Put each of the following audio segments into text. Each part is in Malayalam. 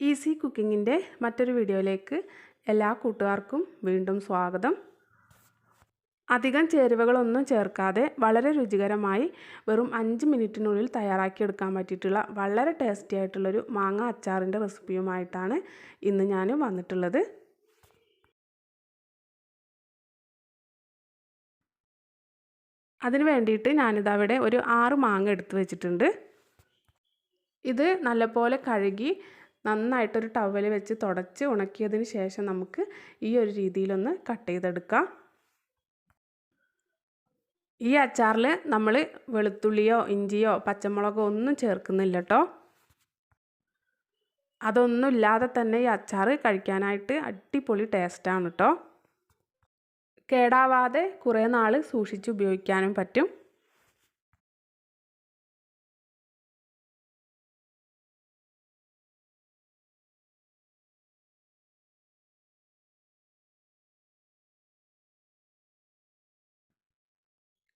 ഈസി കുക്കിങ്ങിൻ്റെ മറ്റൊരു വീഡിയോയിലേക്ക് എല്ലാ കൂട്ടുകാർക്കും വീണ്ടും സ്വാഗതം. അധികം ചേരുവകളൊന്നും ചേർക്കാതെ വളരെ രുചികരമായി വെറും 5 മിനിറ്റിനുള്ളിൽ തയ്യാറാക്കിയെടുക്കാൻ പറ്റിയിട്ടുള്ള വളരെ ടേസ്റ്റി ആയിട്ടുള്ളൊരു മാങ്ങ അച്ചാറിൻ്റെ റെസിപ്പിയുമായിട്ടാണ് ഇന്ന് ഞാൻ വന്നിട്ടുള്ളത്. അതിന് വേണ്ടിയിട്ട് ഞാനിതവിടെ ഒരു 6 മാങ്ങ എടുത്ത് വെച്ചിട്ടുണ്ട്. ഇത് നല്ലപോലെ കഴുകി നന്നായിട്ടൊരു ടവൽ വെച്ച് തുടച്ച് ഉണക്കിയതിന് ശേഷം നമുക്ക് ഈ ഒരു രീതിയിലൊന്ന് കട്ട് ചെയ്തെടുക്കാം. ഈ അച്ചാറിൽ നമ്മൾ വെളുത്തുള്ളിയോ ഇഞ്ചിയോ പച്ചമുളകോ ഒന്നും ചേർക്കുന്നില്ല കേട്ടോ. അതൊന്നും ഇല്ലാതെ തന്നെ ഈ അച്ചാർ കഴിക്കാനായിട്ട് അടിപൊളി ടേസ്റ്റാണ് കേട്ടോ. കേടാവാതെ കുറേ നാൾ സൂക്ഷിച്ച് ഉപയോഗിക്കാനും പറ്റും.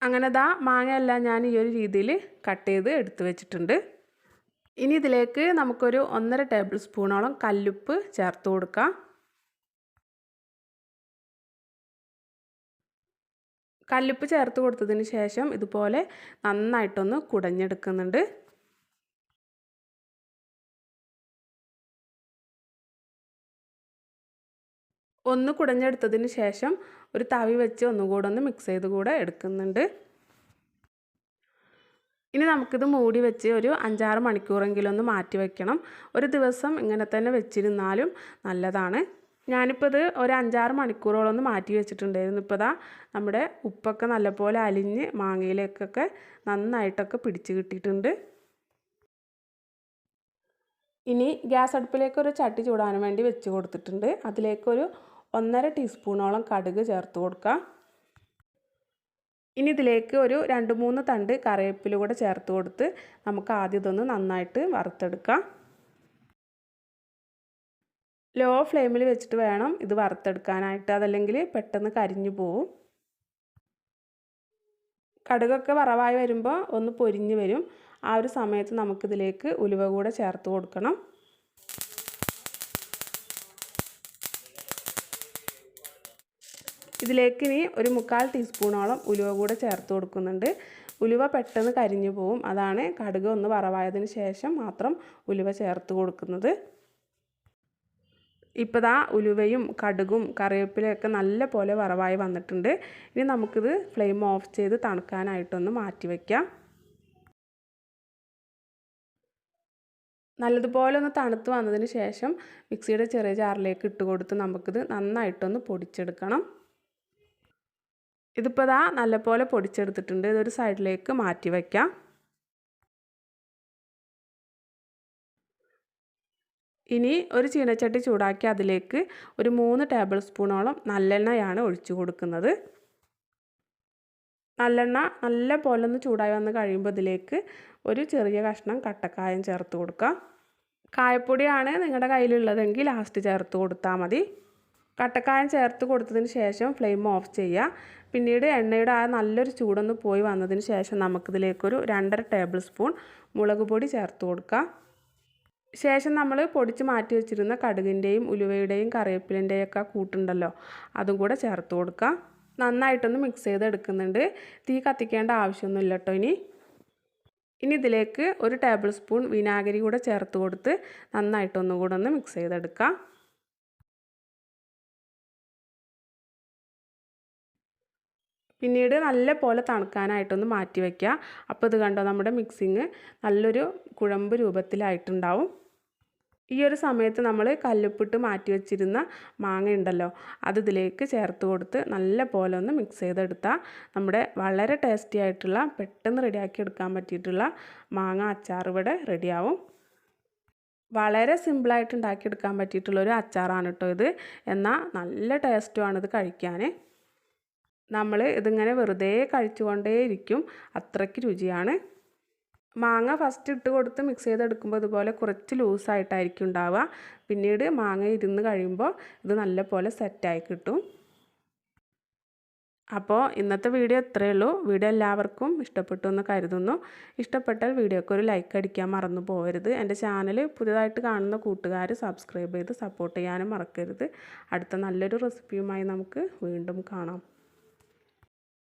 അങ്ങനെ മാങ്ങയെല്ലാം ഞാൻ ഈ ഒരു രീതിയിൽ കട്ട് ചെയ്ത് എടുത്തു വെച്ചിട്ടുണ്ട്. ഇനി ഇതിലേക്ക് നമുക്കൊരു 1.5 ടേബിൾ സ്പൂണോളം കല്ലുപ്പ് ചേർത്ത് കൊടുക്കാം. കല്ലുപ്പ് ചേർത്ത് കൊടുത്തതിന് ശേഷം ഇതുപോലെ നന്നായിട്ടൊന്ന് കുടഞ്ഞെടുക്കുന്നുണ്ട്. ഒന്ന് കുടഞ്ഞെടുത്തതിന് ശേഷം ഒരു തവി വെച്ച് ഒന്നുകൂടെ ഒന്ന് മിക്സ് ചെയ്ത് കൂടെ എടുക്കുന്നുണ്ട്. ഇനി നമുക്കിത് മൂടി വെച്ച് ഒരു 5-6 മണിക്കൂറെങ്കിലും ഒന്ന് മാറ്റി വയ്ക്കണം. ഒരു ദിവസം ഇങ്ങനെ തന്നെ വെച്ചിരുന്നാലും നല്ലതാണ്. ഞാനിപ്പോൾ ഇത് ഒരു 5-6 മണിക്കൂറോളം ഒന്ന് മാറ്റി വെച്ചിട്ടുണ്ടായിരുന്നു. ഇപ്പോൾ നമ്മുടെ ഉപ്പൊക്കെ നല്ലപോലെ അലിഞ്ഞ് മാങ്ങയിലേക്കൊക്കെ നന്നായിട്ടൊക്കെ പിടിച്ച് കിട്ടിയിട്ടുണ്ട്. ഇനി ഗ്യാസ് അടുപ്പിലേക്ക് ഒരു ചട്ടി ചൂടാൻ വേണ്ടി വെച്ച് കൊടുത്തിട്ടുണ്ട്. അതിലേക്കൊരു 1.5 ടീസ്പൂണോളം കടുക് ചേർത്ത് കൊടുക്കാം. ഇനി ഇതിലേക്ക് ഒരു 2-3 തണ്ട് കറിവേപ്പില കൂടെ ചേർത്ത് കൊടുത്ത് നമുക്ക് ആദ്യം ഇതൊന്ന് നന്നായിട്ട് വറുത്തെടുക്കാം. ലോ ഫ്ലെയിമിൽ വെച്ചിട്ട് വേണം ഇത് വറുത്തെടുക്കാനായിട്ട്, അതല്ലെങ്കിൽ പെട്ടെന്ന് കരിഞ്ഞു പോവും. കടുകൊക്കെ വറവായി വരുമ്പോൾ ഒന്ന് പൊരിഞ്ഞ് വരും. ആ ഒരു സമയത്ത് നമുക്കിതിലേക്ക് ഉലുവ കൂടെ ചേർത്ത് കൊടുക്കണം. ഇതിലേക്ക് ഇനി ഒരു 1/4 ടീസ്പൂണോളം ഉലുവ കൂടെ ചേർത്ത് കൊടുക്കുന്നുണ്ട്. ഉലുവ പെട്ടെന്ന് കരിഞ്ഞു പോവും. അതാണ് കടുക് ഒന്ന് വറവായതിന് ശേഷം മാത്രം ഉലുവ ചേർത്ത് കൊടുക്കുന്നത്. ഇപ്പോൾ ഉലുവയും കടുകും കറിവേപ്പിലയൊക്കെ നല്ല പോലെ വറവായി വന്നിട്ടുണ്ട്. ഇനി നമുക്കിത് ഫ്ലെയിം ഓഫ് ചെയ്ത് തണുക്കാനായിട്ടൊന്ന് മാറ്റി വയ്ക്കാം. നല്ലതുപോലെ ഒന്ന് തണുത്ത് വന്നതിന് ശേഷം മിക്സിയുടെ ചെറിയ ജാറിലേക്ക് ഇട്ട് കൊടുത്ത് നമുക്കിത് നന്നായിട്ടൊന്ന് പൊടിച്ചെടുക്കണം. ഇതിപ്പോൾ നല്ലപോലെ പൊടിച്ചെടുത്തിട്ടുണ്ട്. ഇതൊരു സൈഡിലേക്ക് മാറ്റി വയ്ക്കാം. ഇനി ഒരു ചീനച്ചട്ടി ചൂടാക്കി അതിലേക്ക് ഒരു 3 ടേബിൾ സ്പൂണോളം നല്ലെണ്ണയാണ് ഒഴിച്ചു കൊടുക്കുന്നത്. നല്ലെണ്ണ നല്ല പോലെ ഒന്ന് ചൂടായി വന്ന് കഴിയുമ്പോൾ ഇതിലേക്ക് ഒരു ചെറിയ കഷ്ണം കട്ടക്കായം ചേർത്ത് കൊടുക്കാം. കായപ്പൊടിയാണ് നിങ്ങളുടെ കയ്യിലുള്ളതെങ്കിൽ ലാസ്റ്റ് ചേർത്ത് കൊടുത്താൽ മതി. കട്ടക്കായം ചേർത്ത് കൊടുത്തതിന് ശേഷം ഫ്ലെയിം ഓഫ് ചെയ്യുക. പിന്നീട് എണ്ണയുടെ നല്ലൊരു ചൂടൊന്ന് പോയി വന്നതിന് ശേഷം നമുക്കിതിലേക്കൊരു 2.5 ടേബിൾ സ്പൂൺ മുളക് പൊടി ചേർത്ത് കൊടുക്കാം. ശേഷം നമ്മൾ പൊടിച്ച് മാറ്റി വെച്ചിരുന്ന കടുകിൻ്റെയും ഉലുവയുടെയും കറിവേപ്പിലിൻ്റെയും ഒക്കെ കൂട്ടുണ്ടല്ലോ, അതും കൂടെ ചേർത്ത് കൊടുക്കാം. നന്നായിട്ടൊന്ന് മിക്സ് ചെയ്തെടുക്കുന്നുണ്ട്. തീ കത്തിക്കേണ്ട ആവശ്യമൊന്നുമില്ല കേട്ടോ. ഇനി ഇതിലേക്ക് ഒരു ടേബിൾ സ്പൂൺ വിനാഗിരി കൂടെ ചേർത്ത് കൊടുത്ത് നന്നായിട്ടൊന്നുകൂടെ ഒന്ന് മിക്സ് ചെയ്തെടുക്കാം. പിന്നീട് നല്ല പോലെ തണുക്കാനായിട്ടൊന്ന് മാറ്റി വയ്ക്കുക. അപ്പോൾ ഇത് കണ്ടോ, നമ്മുടെ മിക്സിങ് നല്ലൊരു കുഴമ്പ് രൂപത്തിലായിട്ടുണ്ടാവും. ഈ ഒരു സമയത്ത് നമ്മൾ കല്ലുപ്പിട്ട് മാറ്റി വെച്ചിരുന്ന മാങ്ങ ഉണ്ടല്ലോ, അത് ഇതിലേക്ക് ചേർത്ത് കൊടുത്ത് നല്ല പോലെ ഒന്ന് മിക്സ് ചെയ്തെടുത്താൽ നമ്മുടെ വളരെ ടേസ്റ്റി ആയിട്ടുള്ള പെട്ടെന്ന് റെഡിയാക്കി എടുക്കാൻ പറ്റിയിട്ടുള്ള മാങ്ങ അച്ചാർ ഇവിടെ റെഡിയാവും. വളരെ സിമ്പിളായിട്ട് ഉണ്ടാക്കിയെടുക്കാൻ പറ്റിയിട്ടുള്ളൊരു അച്ചാറാണ് കേട്ടോ ഇത്. എന്നാൽ നല്ല ടേസ്റ്റുമാണ് ഇത് കഴിക്കാൻ. നമ്മൾ ഇതിങ്ങനെ വെറുതെ കഴിച്ചുകൊണ്ടേയിരിക്കും, അത്രയ്ക്ക് രുചിയാണ്. മാങ്ങ ഫസ്റ്റ് ഇട്ട് കൊടുത്ത് മിക്സ് ചെയ്തെടുക്കുമ്പോൾ ഇതുപോലെ കുറച്ച് ലൂസായിട്ടായിരിക്കും ഉണ്ടാവുക. പിന്നീട് മാങ്ങ ഇരുന്ന് കഴിയുമ്പോൾ ഇത് നല്ല പോലെ സെറ്റായി കിട്ടും. അപ്പോൾ ഇന്നത്തെ വീഡിയോ ഇത്രയേ ഉള്ളൂ. വീഡിയോ എല്ലാവർക്കും ഇഷ്ടപ്പെട്ടു എന്ന് കരുതുന്നു. ഇഷ്ടപ്പെട്ടാൽ വീഡിയോക്ക് ഒരു ലൈക്ക് അടിക്കാൻ മറന്നു പോകരുത്. എൻ്റെ ചാനൽ പുതിയതായിട്ട് കാണുന്ന കൂട്ടുകാർ സബ്സ്ക്രൈബ് ചെയ്ത് സപ്പോർട്ട് ചെയ്യാനും മറക്കരുത്. അടുത്ത നല്ലൊരു റെസിപ്പിയുമായി നമുക്ക് വീണ്ടും കാണാം.